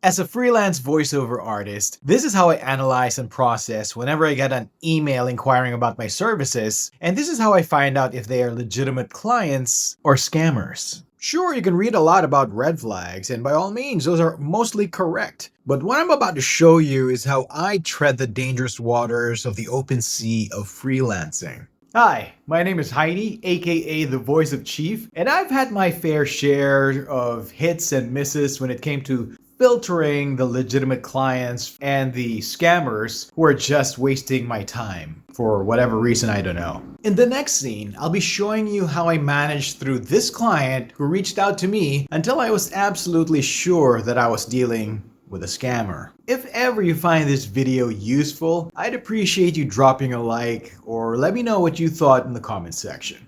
As a freelance voiceover artist, this is how I analyze and process whenever I get an email inquiring about my services, and this is how I find out if they are legitimate clients or scammers. Sure, you can read a lot about red flags, and by all means, those are mostly correct. But what I'm about to show you is how I tread the dangerous waters of the open sea of freelancing. Hi, my name is Heidi, aka the Voice of Chief, and I've had my fair share of hits and misses when it came to filtering the legitimate clients and the scammers who are just wasting my time for whatever reason I don't know. In the next scene, I'll be showing you how I managed through this client who reached out to me until I was absolutely sure that I was dealing with a scammer. If ever you find this video useful, I'd appreciate you dropping a like or let me know what you thought in the comment section.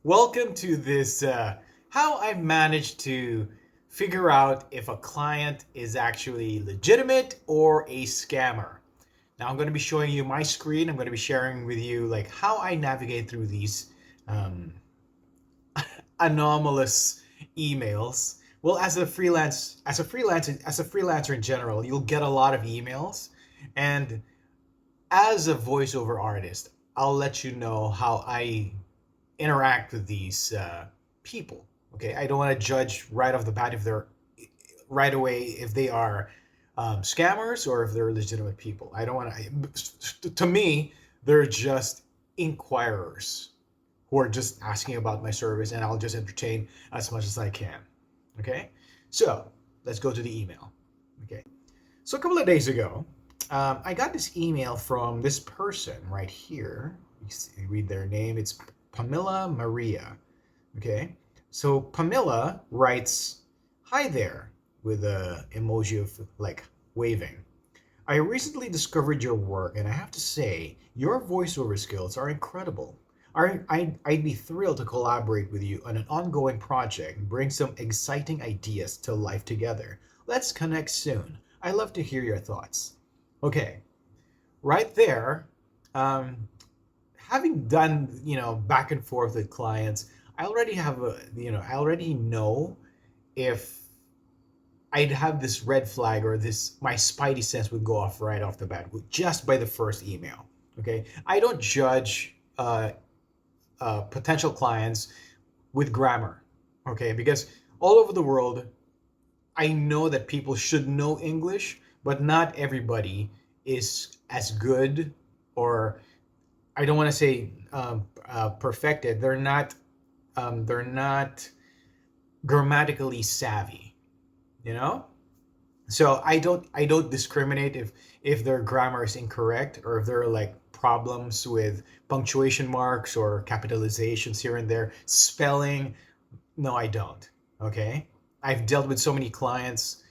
Welcome to this how I managed to figure out if a client is actually legitimate or a scammer. Now I'm going to be showing you my screen. I'm going to be sharing with you like how I navigate through these anomalous emails. Well, as a freelancer in general, you'll get a lot of emails, and as a voiceover artist, I'll let you know how I interact with these people. Okay, I don't want to judge right off the bat if they're right away if they are scammers or if they're legitimate people. I don't want to. To me, they're just inquirers who are just asking about my service, and I'll just entertain as much as I can. Okay, so let's go to the email. Okay, so a couple of days ago, I got this email from this person right here. You read their name. It's Pamela Maria. Okay, so Pamela writes, "Hi there," with a emoji of like waving. "I recently discovered your work, and I have to say, your voiceover skills are incredible. I'd be thrilled to collaborate with you on an ongoing project and bring some exciting ideas to life together. Let's connect soon. I'd love to hear your thoughts." Okay, right there, um, having done, back and forth with clients, I already know if I'd have this red flag or this, my spidey sense would go off right off the bat just by the first email. Okay, I don't judge potential clients with grammar. Okay, because all over the world, I know that people should know English, but not everybody is as good, or I don't want to say perfected. They're not grammatically savvy, you know. So I don't discriminate if their grammar is incorrect or if there are like problems with punctuation marks or capitalizations here and there, spelling. No, I don't. Okay, I've dealt with so many clients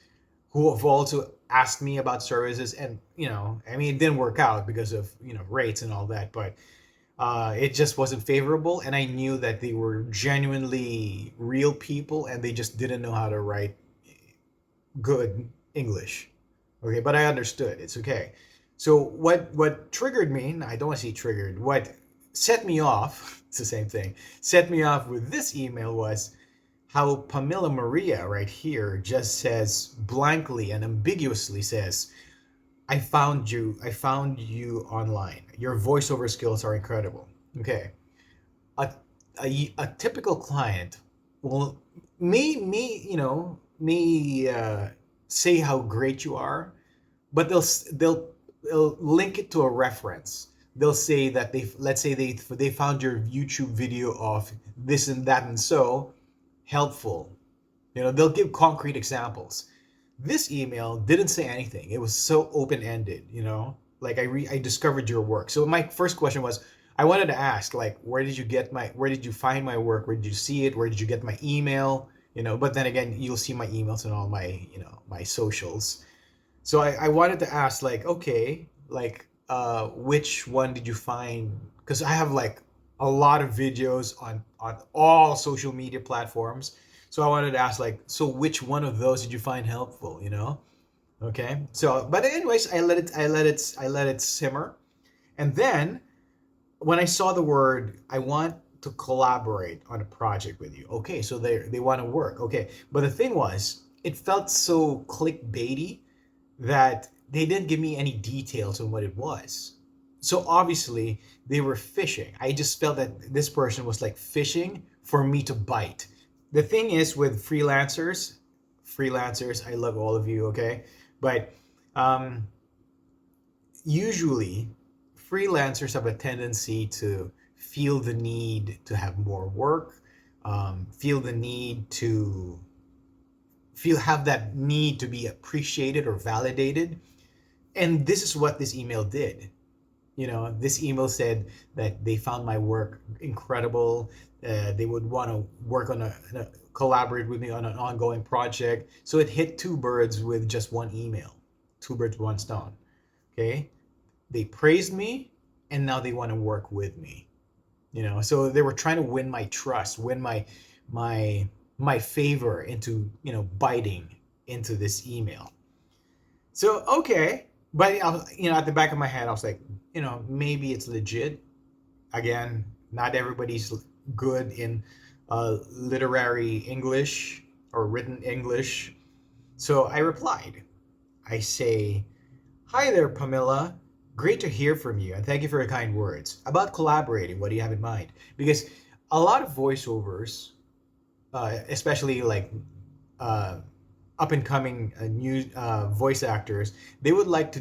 who have also asked me about services, and I mean, it didn't work out because of rates and all that, but it just wasn't favorable, and I knew that they were genuinely real people and they just didn't know how to write good English. Okay, but I understood. It's okay. So what triggered me? I don't want to say triggered. What set me off? It's the same thing. Set me off with this email was how Pamela Maria right here just says blankly and ambiguously says, "I found you. I found you online. Your voiceover skills are incredible." Okay, a a typical client will may say how great you are, but they'll link it to a reference. They'll say that let's say they found your YouTube video of this and that and so helpful. They'll give concrete examples. This email didn't say anything. It was so open-ended. Like I discovered your work. So my first question was, I wanted to ask, like, where did you find my work? Where did you see it? Where did you get my email? But then again, you'll see my emails and all my, my socials. So I wanted to ask, like, okay, like, which one did you find? Because I have like a lot of videos on all social media platforms. So I wanted to ask, like, so which one of those did you find helpful? Okay. So, but anyways, I let it simmer, and then when I saw the word, "I want to collaborate on a project with you." Okay, so they want to work. Okay, but the thing was, it felt so clickbaity that they didn't give me any details on what it was. So obviously they were fishing. I just felt that this person was like fishing for me to bite. The thing is with freelancers, I love all of you, okay? But um, usually freelancers have a tendency to feel the need to have more work, feel the need to have that need to be appreciated or validated. And this is what this email did. This email said that they found my work incredible. They would want to work on collaborate with me on an ongoing project. So it hit two birds with just one email. Two birds, one stone. Okay. They praised me and now they want to work with me. So they were trying to win my trust, win my my favor into, biting into this email. So okay, but at the back of my head, I was like, maybe it's legit. Again, not everybody's good in literary English or written English. So I replied. I say, "Hi there, Pamela. Great to hear from you, and thank you for your kind words. About collaborating, what do you have in mind?" Because a lot of voiceovers, especially like uh, up and coming new voice actors, they would like to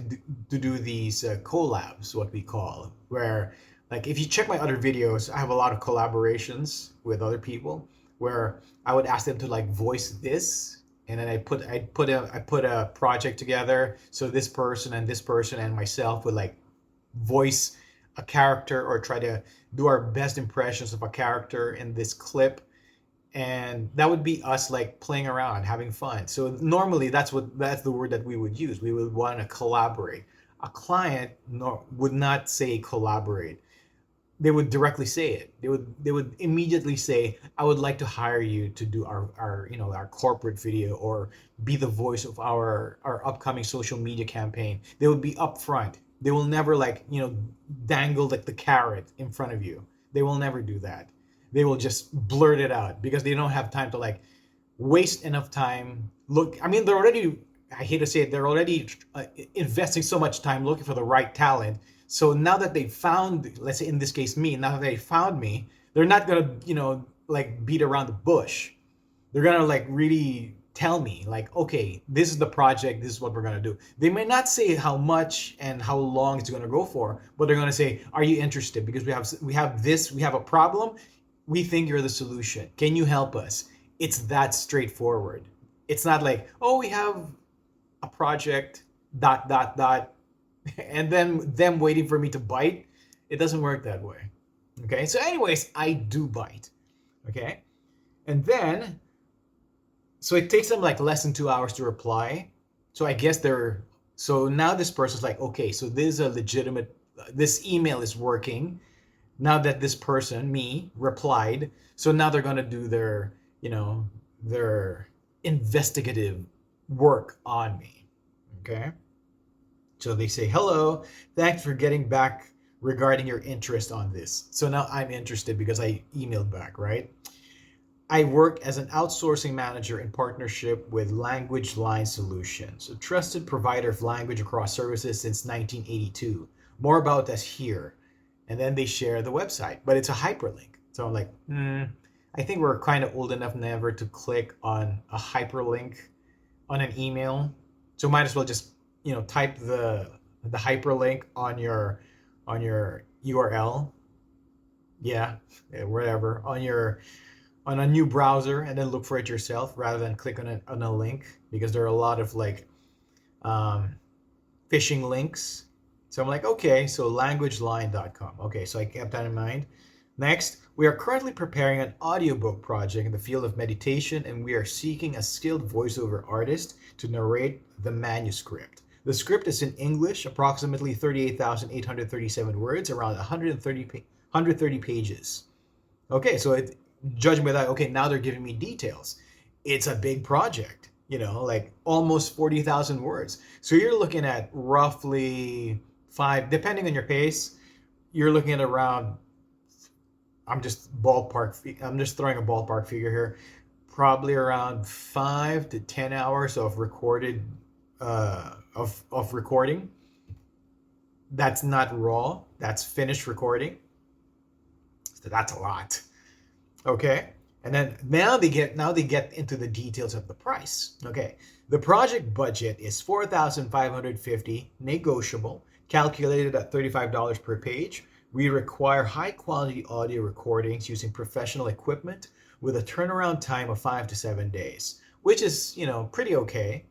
do these collabs, what we call, where, like, if you check my other videos, I have a lot of collaborations with other people where I would ask them to like voice this, and then I put a project together, so this person and myself would like voice a character or try to do our best impressions of a character in this clip, and that would be us like playing around, having fun. So normally that's the word that we would use. We would want to collaborate. A client would not say collaborate. They would directly say it. They would immediately say, "I would like to hire you to do our corporate video or be the voice of our upcoming social media campaign." They would be upfront. They will never like dangle like the carrot in front of you. They will never do that. They will just blurt it out because they don't have time to like waste enough time. Look, I mean, they're already, I hate to say it, they're already investing so much time looking for the right talent. So now that they found, let's say in this case me, now that they found me, they're not gonna, like beat around the bush. They're gonna like really tell me like, okay, this is the project, this is what we're gonna do. They may not say how much and how long it's gonna go for, but they're gonna say, "Are you interested? Because we have a problem. We think you're the solution. Can you help us?" It's that straightforward. It's not like, "Oh, we have a project, dot, dot, dot," and then them waiting for me to bite. It doesn't work that way. Okay. So, anyways, I do bite. Okay. And then, so it takes them like less than 2 hours to reply. So I guess so now this person's like, okay, so this is a legitimate, this email is working now that this person, me, replied. So now they're going to do their investigative work on me. Okay. So they say, "Hello, thanks for getting back regarding your interest on this." So now I'm interested because I emailed back, right? "I work as an outsourcing manager in partnership with Language Line Solutions, a trusted provider of language across services since 1982. More about us here." And then they share the website, but it's a hyperlink. So I'm like, I think we're kind of old enough never to click on a hyperlink on an email. So might as well just, type the hyperlink on your URL. Yeah, wherever on a new browser, and then look for it yourself rather than click on a link, because there are a lot of like phishing links. So I'm like, okay, so languageline.com. Okay, so I kept that in mind. Next, "We are currently preparing an audiobook project in the field of meditation, and we are seeking a skilled voiceover artist to narrate the manuscript. The script is in English, approximately 38,837 words, around 130 pages." Okay, so judging by that, okay, now they're giving me details. It's a big project, like almost 40,000 words. So you're looking at roughly depending on your pace, you're looking at around, I'm just throwing a ballpark figure here, probably around 5 to 10 hours of recorded of recording. That's not raw. That's finished recording. So that's a lot. Okay. And then now they get into the details of the price. Okay. The project budget is 4,550 negotiable, calculated at $35 per page. We require high quality audio recordings using professional equipment with a turnaround time of 5 to 7 days, which is, pretty okay,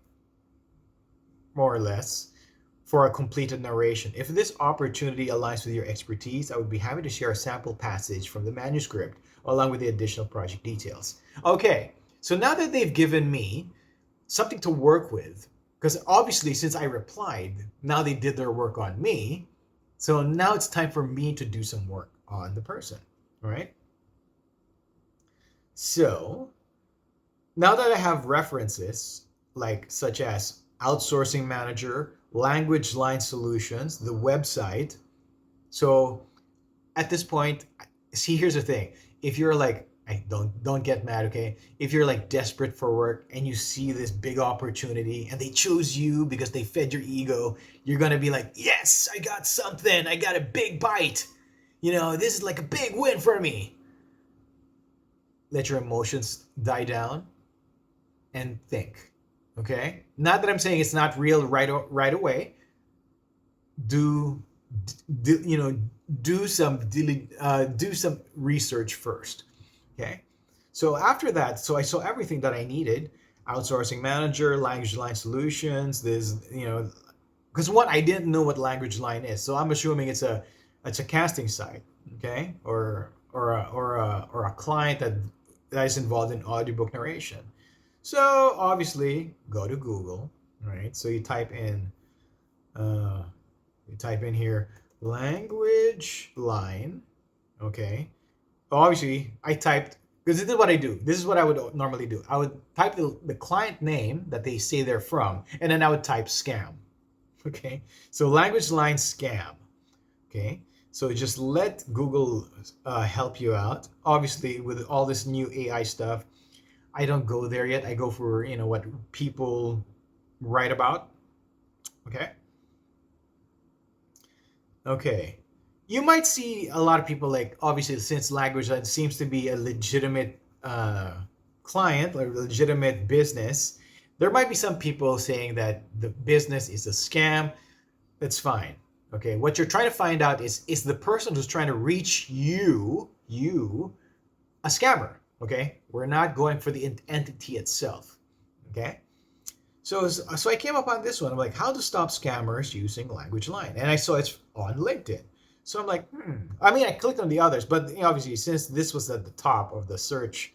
more or less, for a completed narration. If this opportunity aligns with your expertise, I would be happy to share a sample passage from the manuscript along with the additional project details. Okay, so now that they've given me something to work with, because obviously since I replied, now they did their work on me. So now it's time for me to do some work on the person, right? So now that I have references, like such as outsourcing manager, language line solutions, the website. So at this point, see, here's the thing. If you're like, don't get mad, okay? If you're like desperate for work and you see this big opportunity and they chose you because they fed your ego, you're gonna be like, yes, I got something. I got a big bite. This is like a big win for me. Let your emotions die down and think. Okay? Not that I'm saying it's not real right away. Do do some research first. Okay? So after that, so I saw everything that I needed: outsourcing manager, language line solutions. Because one, I didn't know what language line is, so I'm assuming it's a casting site, okay, or a client that is involved in audiobook narration. So obviously, go to Google, right? So you type in here language line, okay. Obviously, I typed, because this is what I do. This is what I would normally do. I would type the client name that they say they're from, and then I would type scam, okay. So language line scam, okay. So just let Google help you out. Obviously, with all this new AI stuff, I don't go there yet. I go for, what people write about. Okay. Okay. You might see a lot of people, like, obviously, since language seems to be a legitimate client or legitimate business, there might be some people saying that the business is a scam. That's fine. Okay. What you're trying to find out is the person who's trying to reach you a scammer? Okay, we're not going for the entity itself. Okay, so I came up on this one. I'm like, how to stop scammers using language line, and I saw it's on LinkedIn. So I'm like, I mean, I clicked on the others, but obviously since this was at the top of the search,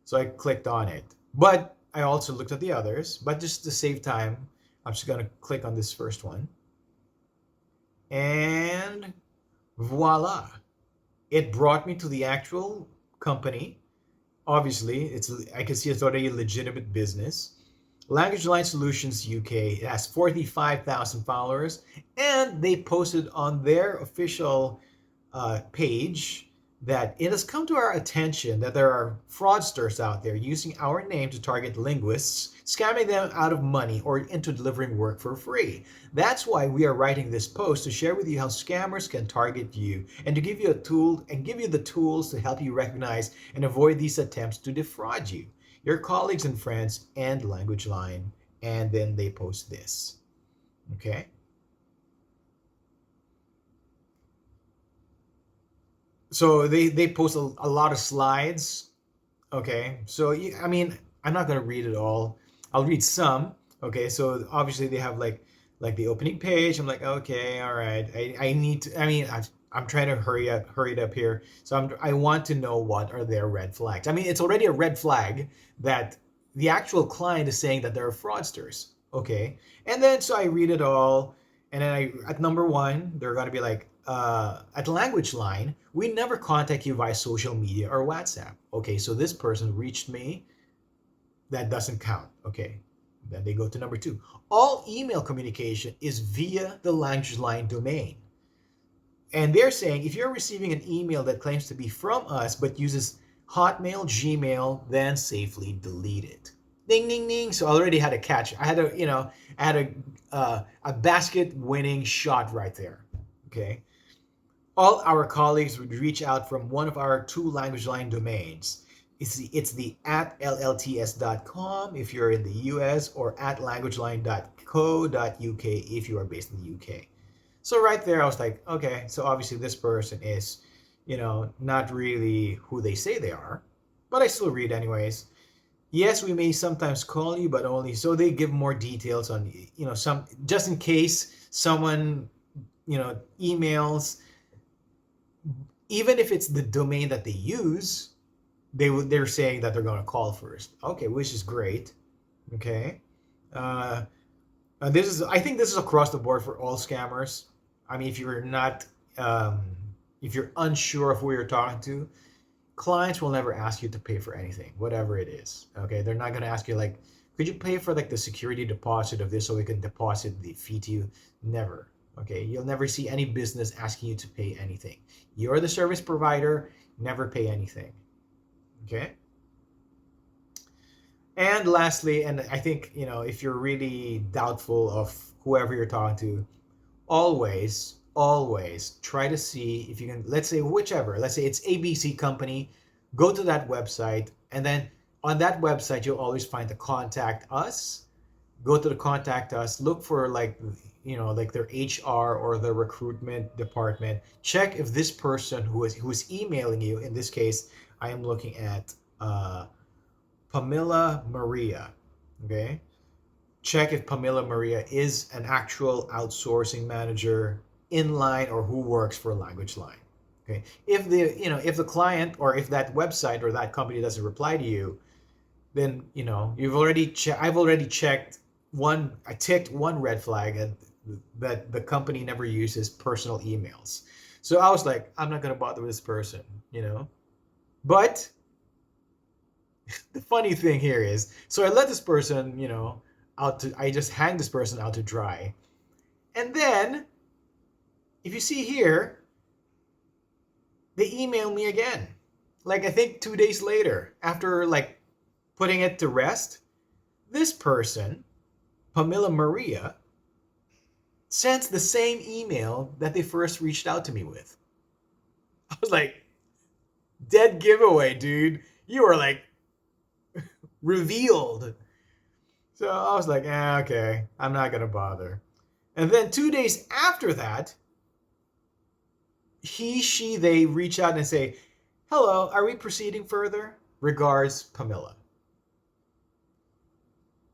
so I clicked on it. But I also looked at the others. But just to save time, I'm just gonna click on this first one, and voila, it brought me to the actual company. Obviously, I can see it's already a legitimate business. Language Line Solutions UK, it has 45,000 followers, and they posted on their official page that it has come to our attention that there are fraudsters out there using our name to target linguists, scamming them out of money or into delivering work for free. That's why we are writing this post, to share with you how scammers can target you and to give you a tool and give you the tools to help you recognize and avoid these attempts to defraud you, your colleagues and friends, and Language Line. And then they post this. Okay? So they post a lot of slides. Okay, so I mean, I'm not gonna read it all. I'll read some. Okay, so obviously they have like the opening page. I'm like, okay, all right. I need to. I mean, I'm trying to hurry it up here. So I want to know what are their red flags. I mean, it's already a red flag that the actual client is saying that they're fraudsters. Okay, and then so I read it all, and then at number one, they're gonna be like, at Language Line, we never contact you via social media or WhatsApp. Okay, so this person reached me. That doesn't count. Okay, then they go to number two. All email communication is via the Language Line domain. And they're saying if you're receiving an email that claims to be from us but uses Hotmail, Gmail, then safely delete it. Ding, ding, ding. So I already had a catch. I had a basket winning shot right there. Okay. All our colleagues would reach out from one of our two language line domains. It's the at llts.com if you're in the US, or at languageline.co.uk if you are based in the UK. So right there, I was like, okay, so obviously this person is, not really who they say they are, but I still read anyways. Yes, we may sometimes call you, but only so they give more details on, some, just in case someone, emails, even if it's the domain that they use, they're saying that they're going to call first. Okay, which is great. Okay. Uh, I think this is across the board for all scammers. I mean, if you're unsure of who you're talking to, clients will never ask you to pay for anything, whatever it is. Okay, they're not gonna ask you like, could you pay for like the security deposit of this so we can deposit the fee to you? Never. Okay, you'll never see any business asking you to pay anything. You're the service provider, never pay anything. Okay. And lastly, and I think, if you're really doubtful of whoever you're talking to, always try to see if you can, let's say it's ABC company, go to that website, and then on that website you'll always find the contact us. Go to the contact us, look for like, like their HR or the recruitment department. Check if this person who is emailing you, in this case I am looking at Pamela Maria. Okay, check if Pamela Maria is an actual outsourcing manager in line or who works for Language Line. Okay. If the client or if that website or that company doesn't reply to you, then I've already checked one. I ticked one red flag, and that the company never uses personal emails. So I was like, I'm not gonna bother with this person. But the funny thing here is, so I let this person, I just hang this person out to dry. And then, if you see here, they email me again. Like, I think 2 days later, after like putting it to rest, this person, Pamela Maria, sends the same email that they first reached out to me with. I was like, dead giveaway, dude. You are like revealed. So I was like, okay, I'm not gonna bother. And then 2 days after that, they reach out and say, hello, are we proceeding further? Regards, Pamela.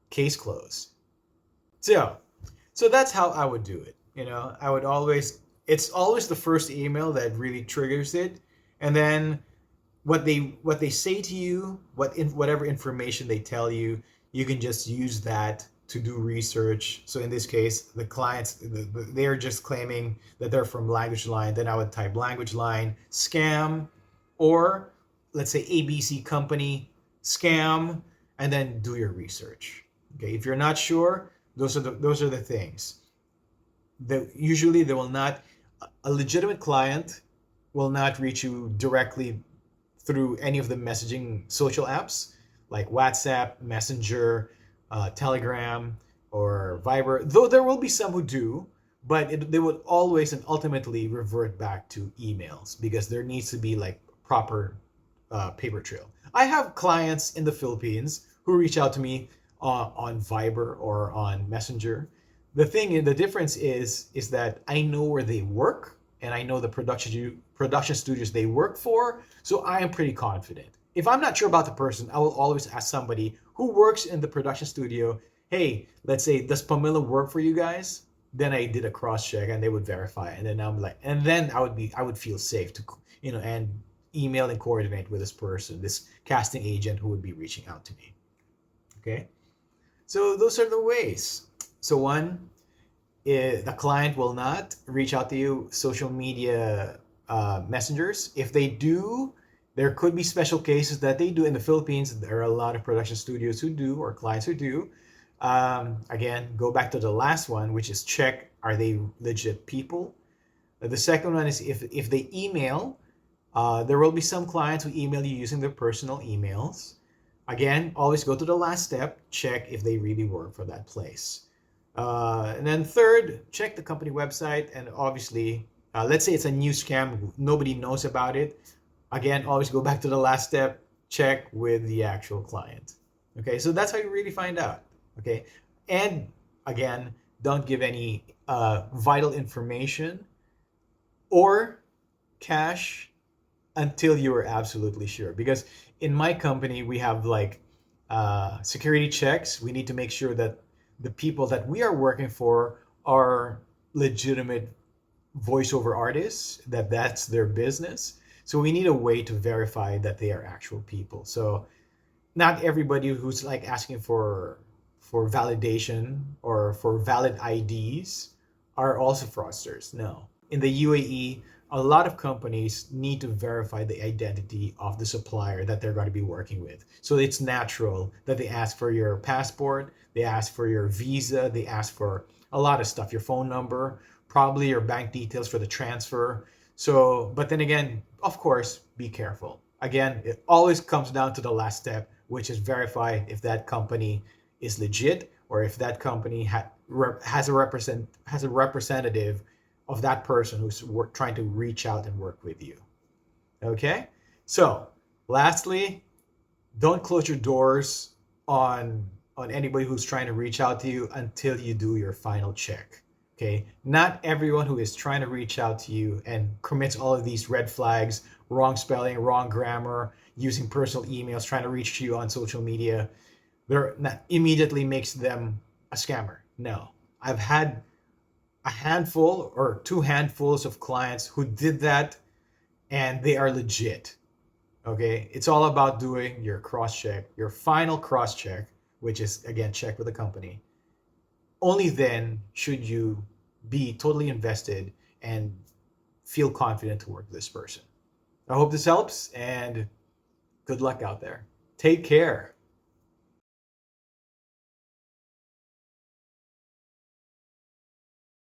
Case closed. So that's how I would do it. I would it's always the first email that really triggers it. And then what they say to you, whatever information they tell you, you can just use that to do research. So in this case, the clients, they're just claiming that they're from Language Line. Then I would type Language Line scam, or let's say ABC company scam, and then do your research. Okay, if you're not sure, those are the things. Usually they will not. A legitimate client will not reach you directly through any of the messaging social apps like WhatsApp, Messenger, Telegram, or Viber. Though there will be some who do, but they would always and ultimately revert back to emails because there needs to be like proper paper trail. I have clients in the Philippines who reach out to me on Viber or on Messenger. The difference is that I know where they work and I know the production studios they work for, so I am pretty confident. If I'm not sure about the person, I will always ask somebody who works in the production studio, hey, let's say, does Pamela work for you guys? Then I did a cross check and they would verify, and then I'm like, and then I would feel safe to and email and coordinate with this person, this casting agent who would be reaching out to me. Okay, so those are the ways. So one, the client will not reach out to you social media messengers. If they do, there could be special cases that they do. In the Philippines, there are a lot of production studios who do, or clients who do. Again, go back to the last one, which is check, are they legit people? The second one is if they email, There will be some clients who email you using their personal emails. Again, always go to the last step, check if they really work for that place. And then third, check the company website. And obviously, let's say it's a new scam, nobody knows about it. Again, always go back to the last step, check with the actual client. Okay, so that's how you really find out. Okay, and again, don't give any vital information or cash until you are absolutely sure. Because in my company, we have like security checks. We need to make sure that the people that we are working for are legitimate voiceover artists, that that's their business. So we need a way to verify that they are actual people. So not everybody who's like asking for validation or for valid IDs are also fraudsters. No. In the UAE, a lot of companies need to verify the identity of the supplier that they're going to be working with. So it's natural that they ask for your passport, they ask for your visa, they ask for a lot of stuff, your phone number, probably your bank details for the transfer. So, but then again, of course, be careful. Again, it always comes down to the last step, which is verify if that company is legit or if that company has a representative of that person who's trying to reach out and work with you. Okay? So, lastly, don't close your doors on anybody who's trying to reach out to you until you do your final check. Okay? Not everyone who is trying to reach out to you and commits all of these red flags, wrong spelling, wrong grammar, using personal emails, trying to reach you on social media, they're not immediately makes them a scammer. No. I've had a handful or two handfuls of clients who did that and they are legit. Okay, it's all about doing your cross check, your final cross check, which is again check with the company. Only then should you be totally invested and feel confident to work with this person. I hope this helps and good luck out there. Take care.